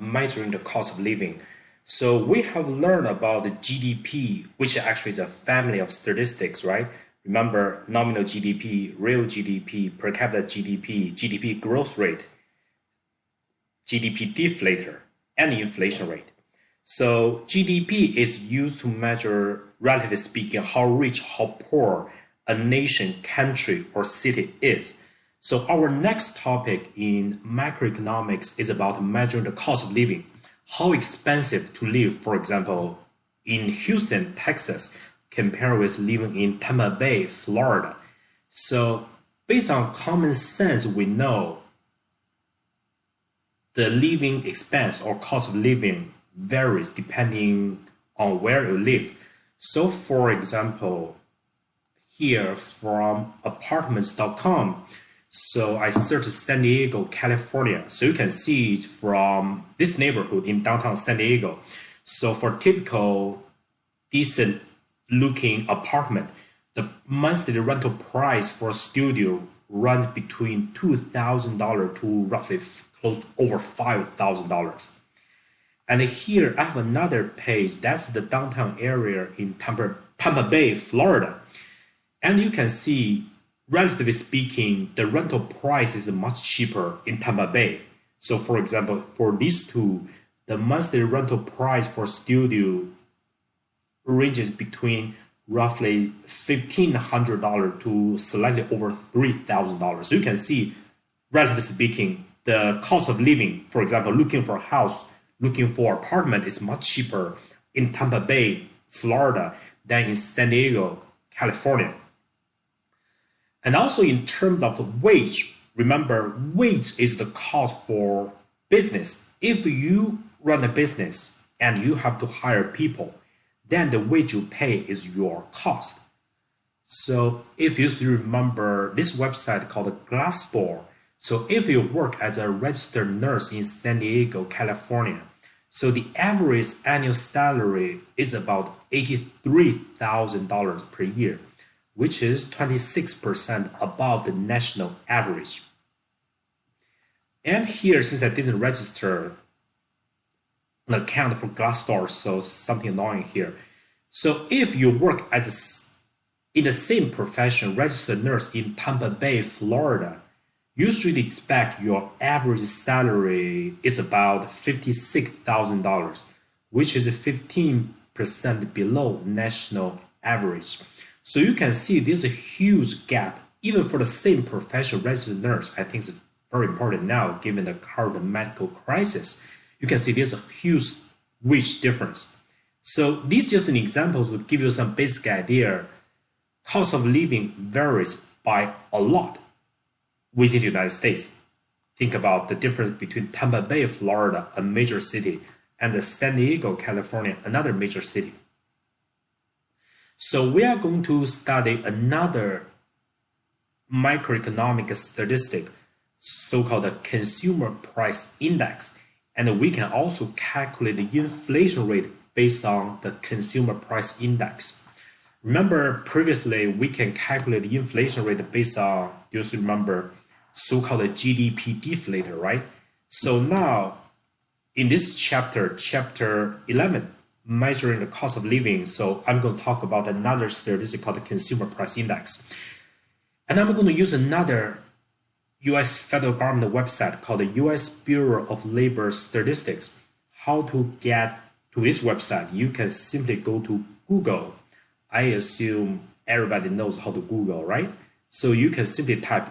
measuring the cost of living. So we have learned about the GDP, which actually is a family of statistics, right? Remember nominal GDP, real GDP, per capita GDP, GDP growth rate, GDP deflator, and inflation rate. So GDP is used to measure, relatively speaking, how rich, how poor a nation, country, or city is. So our next topic in macroeconomics is about measuring the cost of living. How expensive to live, for example, in Houston, Texas, compared with living in Tampa Bay, Florida. So based on common sense, we know the living expense or cost of living varies depending on where you live. So for example, here from apartments.com, so I searched San Diego, California. So you can see it from this neighborhood in downtown San Diego. So for typical decent looking apartment, the monthly rental price for a studio runs between $2,000 to roughly close to over $5,000. And here I have another page. That's the downtown area in Tampa Bay, Florida. And you can see, relatively speaking, the rental price is much cheaper in Tampa Bay. So for example, for these two, the monthly rental price for studio ranges between roughly $1,500 to slightly over $3,000. So you can see, relatively speaking, the cost of living, for example, looking for a house, looking for apartment is much cheaper in Tampa Bay, Florida than in San Diego, California. And also in terms of the wage, remember wage is the cost for business. If you run a business and you have to hire people, then the wage you pay is your cost. So if you remember this website called Glassdoor, so if you work as a registered nurse in San Diego, California, so the average annual salary is about $83,000 per year, which is 26% above the national average. And here, since I didn't register an account for Glassdoor, so something annoying here. So if you work in the same profession, registered nurse in Tampa Bay, Florida, you should expect your average salary is about $56,000, which is 15% below national average. So you can see there's a huge gap, even for the same profession, registered nurse. I think it's very important now, given the current medical crisis. You can see there's a huge wage difference. So these are just an example to give you some basic idea. Cost of living varies by a lot within the United States. Think about the difference between Tampa Bay, Florida, a major city, and San Diego, California, another major city. So we are going to study another microeconomic statistic, so-called consumer price index. And we can also calculate the inflation rate based on the consumer price index. Remember, previously, we can calculate the inflation rate based on, you should remember, so-called GDP deflator, right? So now, in this chapter, chapter 11, measuring the cost of living, so I'm going to talk about another statistic called the consumer price index. And I'm going to use another U.S. federal government website called the U.S. Bureau of Labor Statistics. How to get to this website? You can simply go to Google. I assume everybody knows how to Google, right? So you can simply type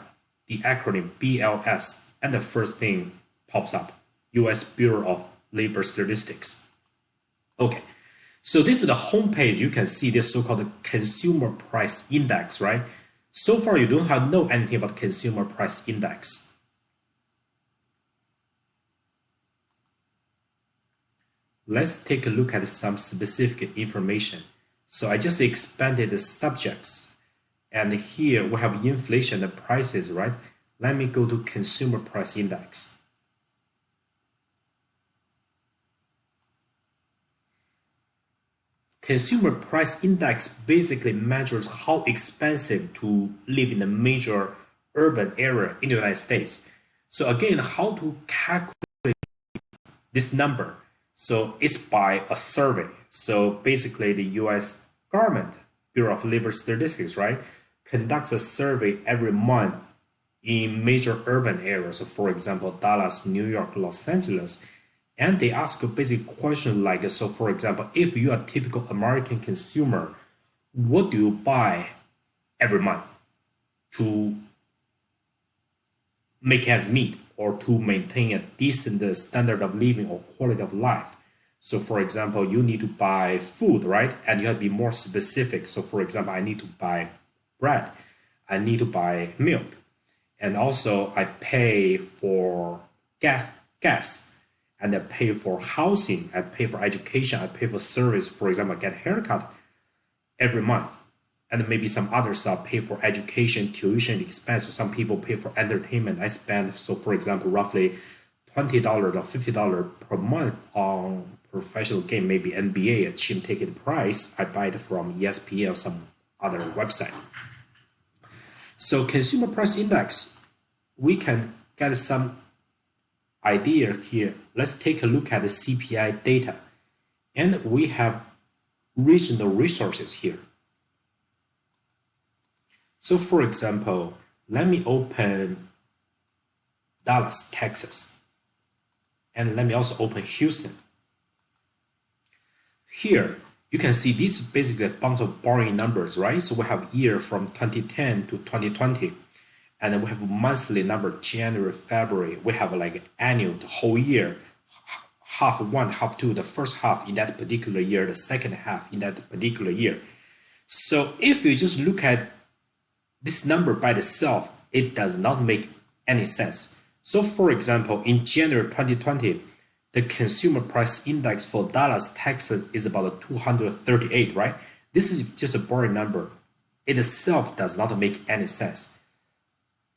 the acronym BLS and the first thing pops up, U.S. Bureau of Labor Statistics. Okay, so this is the homepage. You can see this so-called consumer price index, right? So far, you don't know anything about consumer price index. Let's take a look at some specific information. So I just expanded the subjects. And here we have inflation and prices, right? Let me go to consumer price index. Consumer price index basically measures how expensive to live in a major urban area in the United States. So again, how to calculate this number. So it's by a survey. So basically the US government, Bureau of Labor Statistics, right, conducts a survey every month in major urban areas. So for example, Dallas, New York, Los Angeles. And they ask a basic question like, so for example, if you are a typical American consumer, what do you buy every month to make ends meet or to maintain a decent standard of living or quality of life? So for example, you need to buy food, right? And you have to be more specific. So for example, I need to buy bread, I need to buy milk, and also I pay for gas, and I pay for housing, I pay for education, I pay for service. For example, I get a haircut every month, and maybe some other stuff, pay for education, tuition expense. So some people pay for entertainment. I spend, so for example, roughly $20 or $50 per month on professional game, maybe NBA, a cheap ticket price. I buy it from ESPN or some other website. So consumer price index, we can get some idea here. Let's take a look at the CPI data. And we have regional resources here. So for example, let me open Dallas, Texas. And let me also open Houston. Here, you can see this is basically a bunch of boring numbers, right? So we have year from 2010 to 2020. And then we have monthly number, January, February. We have like annual, the whole year, half one, half two, the first half in that particular year, the second half in that particular year. So if you just look at this number by itself, it does not make any sense. So for example, in January 2020, the consumer price index for Dallas, Texas is about 238, right? This is just a boring number. It itself does not make any sense.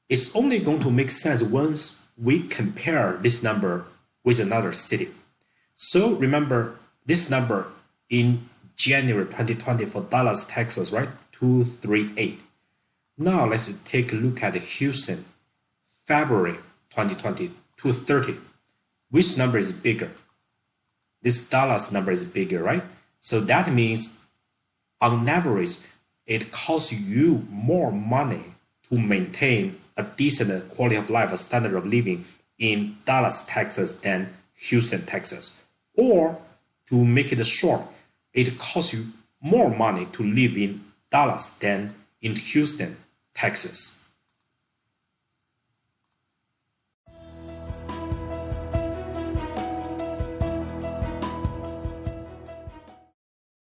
It's only going to make sense once we compare this number with another city. So remember this number in January 2020 for Dallas, Texas, right? 238. Now let's take a look at Houston, February 2020, 230. Which number is bigger? This Dallas number is bigger, right? So that means on average, it costs you more money to maintain a decent quality of life, a standard of living in Dallas, Texas than Houston, Texas. Or to make it short, it costs you more money to live in Dallas than in Houston, Texas.